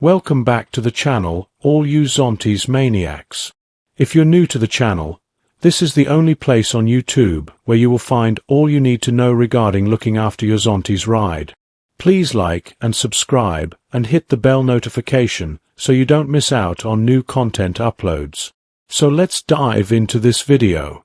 Welcome back to the channel, all you Zontes maniacs. If you're new to the channel, this is the only place on YouTube where you will find all you need to know regarding looking after your Zontes ride. Please like and subscribe and hit the bell notification so you don't miss out on new content uploads. So let's dive into this video.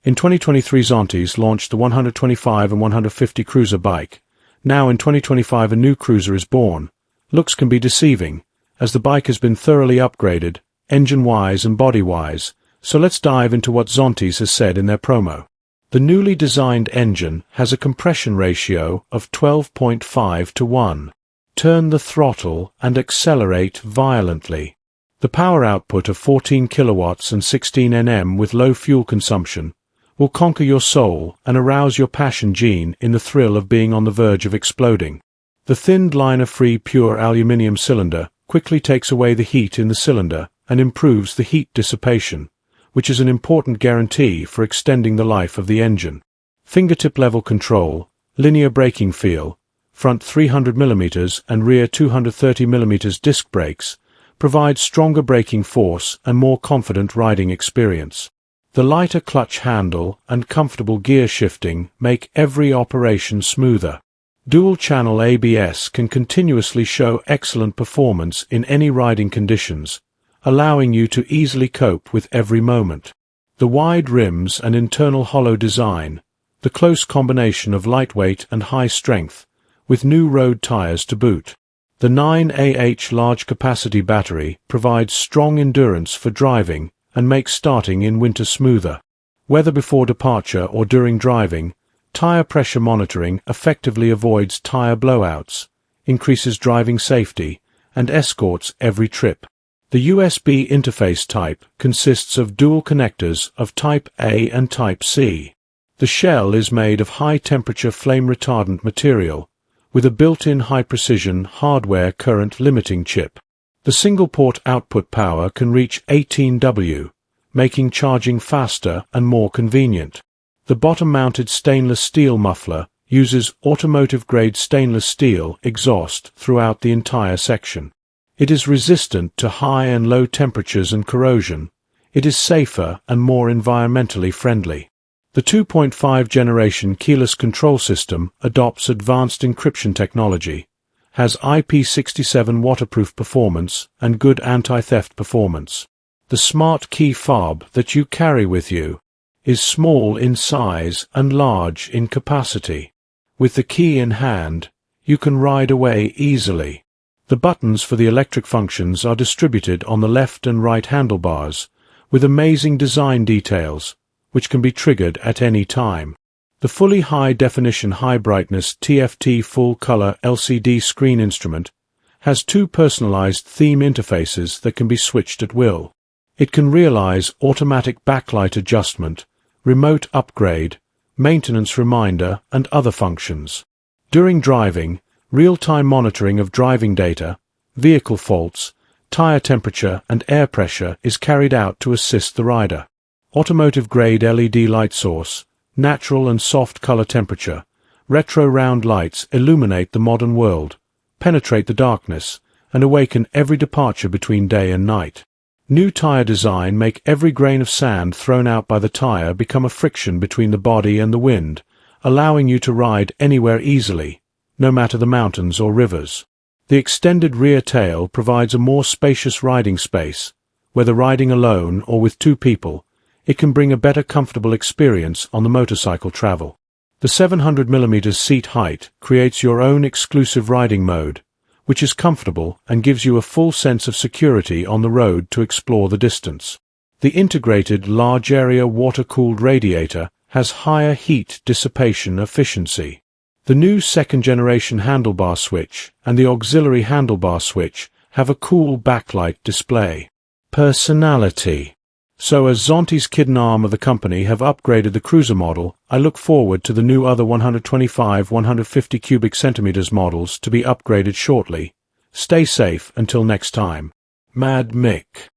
In 2023, Zontes launched the 125 and 150 cruiser bike. Now in 2025 a new cruiser is born. Looks can be deceiving, as the bike has been thoroughly upgraded, engine-wise and body-wise, so let's dive into what Zontes has said in their promo. The newly designed engine has a compression ratio of 12.5 to 1. Turn the throttle and accelerate violently. The power output of 14 kilowatts and 16 Nm with low fuel consumption will conquer your soul and arouse your passion gene in the thrill of being on the verge of exploding. The thinned liner-free pure aluminium cylinder quickly takes away the heat in the cylinder and improves the heat dissipation, which is an important guarantee for extending the life of the engine. Fingertip-level control, linear braking feel, front 300 mm and rear 230 mm disc brakes provide stronger braking force and more confident riding experience. The lighter clutch handle and comfortable gear shifting make every operation smoother. Dual-channel ABS can continuously show excellent performance in any riding conditions, allowing you to easily cope with every moment. The wide rims and internal hollow design, the close combination of lightweight and high strength, with new road tires to boot. The 9Ah large-capacity battery provides strong endurance for driving and makes starting in winter smoother. Whether before departure or during driving, tire pressure monitoring effectively avoids tire blowouts, increases driving safety, and escorts every trip. The USB interface type consists of dual connectors of Type A and Type C. The shell is made of high-temperature flame-retardant material, with a built-in high-precision hardware current-limiting chip. The single-port output power can reach 18 W, making charging faster and more convenient. The bottom-mounted stainless steel muffler uses automotive-grade stainless steel exhaust throughout the entire section. It is resistant to high and low temperatures and corrosion. It is safer and more environmentally friendly. The 2.5 generation keyless control system adopts advanced encryption technology, has IP67 waterproof performance and good anti-theft performance. The smart key fob that you carry with you is small in size and large in capacity. With the key in hand, you can ride away easily. The buttons for the electric functions are distributed on the left and right handlebars, with amazing design details, which can be triggered at any time. The fully high-definition high-brightness TFT full-color LCD screen instrument has two personalized theme interfaces that can be switched at will. It can realize automatic backlight adjustment, remote upgrade, maintenance reminder, and other functions. During driving, real-time monitoring of driving data, vehicle faults, tire temperature, and air pressure is carried out to assist the rider. Automotive-grade LED light source, natural and soft color temperature, retro round lights illuminate the modern world, penetrate the darkness, and awaken every departure between day and night. New tire design make every grain of sand thrown out by the tire become a friction between the body and the wind, allowing you to ride anywhere easily, no matter the mountains or rivers. The extended rear tail provides a more spacious riding space. Whether riding alone or with two people, it can bring a better comfortable experience on the motorcycle travel. The 700 mm seat height creates your own exclusive riding mode, which is comfortable and gives you a full sense of security on the road to explore the distance. The integrated large-area water-cooled radiator has higher heat dissipation efficiency. The new second-generation handlebar switch and the auxiliary handlebar switch have a cool backlight display. Personality. So as Zontes kidden arm of the company have upgraded the cruiser model, I look forward to the new other 125-150 cubic centimeters models to be upgraded shortly. Stay safe until next time. Mad Mick.